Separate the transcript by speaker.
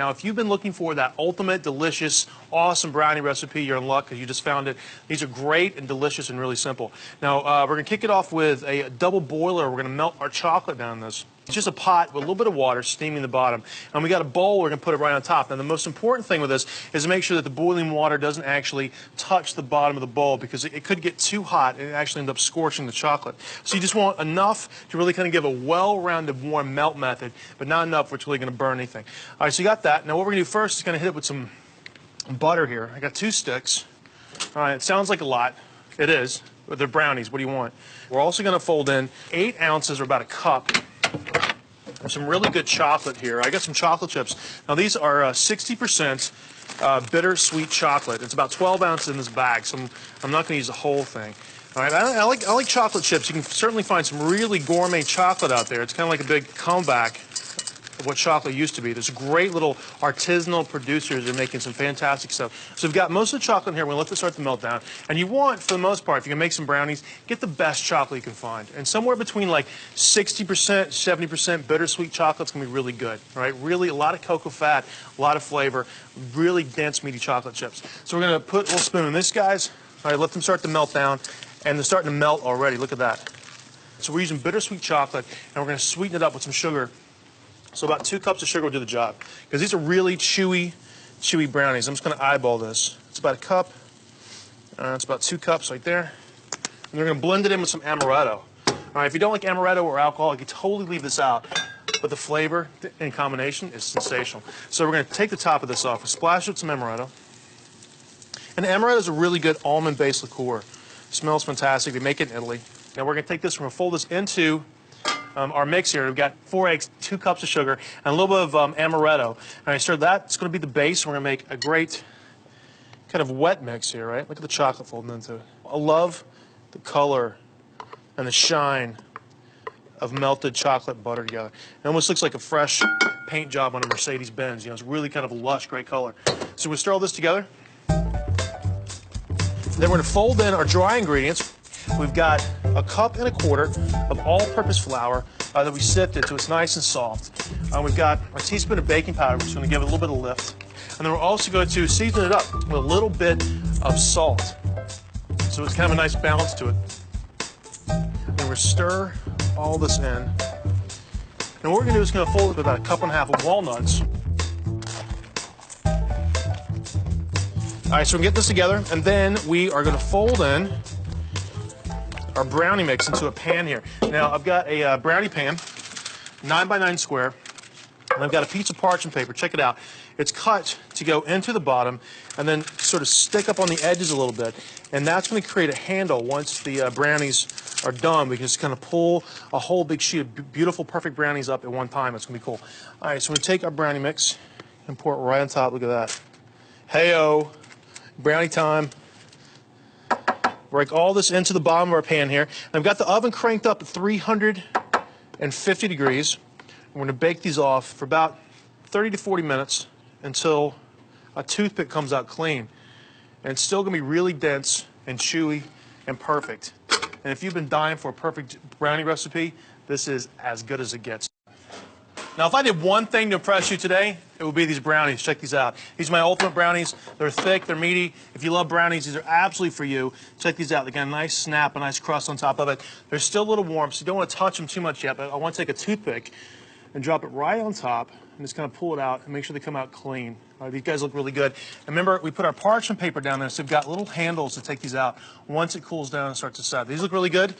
Speaker 1: Now, if you've been looking for that ultimate, delicious, awesome brownie recipe, you're in luck because you just found it. These are great and delicious and really simple. Now, we're going to kick it off with a double boiler. We're going to melt our chocolate down in this. It's just a pot with a little bit of water steaming the bottom. And we got a bowl, we're going to put it right on top. Now, the most important thing with this is to make sure that the boiling water doesn't actually touch the bottom of the bowl, because it could get too hot and it actually end up scorching the chocolate. So you just want enough to really kind of give a well-rounded warm melt method, but not enough where it's really going to burn anything. All right, so you got that. Now what we're going to do first is going to hit it with some butter here. I got 2 sticks. All right, it sounds like a lot. It is, but they're brownies. What do you want? We're also going to fold in 8 ounces, or about a cup, of some really good chocolate here. I got some chocolate chips. Now these are 60% bittersweet chocolate. It's about 12 ounces in this bag, so I'm not going to use the whole thing. All right, I like chocolate chips. You can certainly find some really gourmet chocolate out there. It's kind of like a big comeback of what chocolate used to be. There's great little artisanal producers that are making some fantastic stuff. So we've got most of the chocolate in here. We're going to let this start to melt down. And you want, for the most part, if you can make some brownies, get the best chocolate you can find. And somewhere between like 60%, 70% bittersweet chocolate's going to be really good. All right, really a lot of cocoa fat, a lot of flavor, really dense, meaty chocolate chips. So we're going to put a little spoon in this, guys. All right, let them start to melt down. And they're starting to melt already. Look at that. So we're using bittersweet chocolate, and we're going to sweeten it up with some sugar. So about 2 cups of sugar will do the job, because these are really chewy brownies. I'm just going to eyeball this. It's about a cup. It's about 2 cups right there. And we're going to blend it in with some amaretto. All right, if you don't like amaretto or alcohol, you can totally leave this out. But the flavor in combination is sensational. So we're going to take the top of this off. We'll splash it with some amaretto. And amaretto is a really good almond-based liqueur. It smells fantastic. They make it in Italy. Now we're going to take this, we're going to fold this into our mix here. We've got 4 eggs, 2 cups of sugar, and a little bit of amaretto. And I stirred that. It's going to be the base. We're going to make a great kind of wet mix here, right? Look at the chocolate folding into it. I love the color and the shine of melted chocolate butter together. It almost looks like a fresh paint job on a Mercedes-Benz. You know, it's really kind of a lush, great color. So we'll stir all this together. Then we're going to fold in our dry ingredients. We've got 1.25 cups of all-purpose flour that we sifted so it's nice and soft. We've got a teaspoon of baking powder, which is going to give it a little bit of lift. And then we're also going to season it up with a little bit of salt, so it's kind of a nice balance to it. And we're going to stir all this in. And what we're going to do is going to fold it with about 1.5 cups of walnuts. All right, so we can get this together, and then we are going to fold in our brownie mix into a pan here. Now, I've got a brownie pan, 9 by 9 square, and I've got a piece of parchment paper. Check it out. It's cut to go into the bottom and then sort of stick up on the edges a little bit, and that's going to create a handle once the brownies are done. We can just kind of pull a whole big sheet of beautiful, perfect brownies up at one time. It's going to be cool. All right, so we're going to take our brownie mix and pour it right on top. Look at that. Hey-o. Brownie time. Break all this into the bottom of our pan here. And I've got the oven cranked up at 350 degrees. We're going to bake these off for about 30 to 40 minutes until a toothpick comes out clean. And it's still going to be really dense and chewy and perfect. And if you've been dying for a perfect brownie recipe, this is as good as it gets. Now, if I did one thing to impress you today, it would be these brownies. Check these out. These are my ultimate brownies. They're thick, they're meaty. If you love brownies, these are absolutely for you. Check these out. They got a nice snap, a nice crust on top of it. They're still a little warm, so you don't want to touch them too much yet, but I want to take a toothpick and drop it right on top and just kind of pull it out and make sure they come out clean. These guys look really good. And remember, we put our parchment paper down there, so we've got little handles to take these out once it cools down and starts to set. These look really good.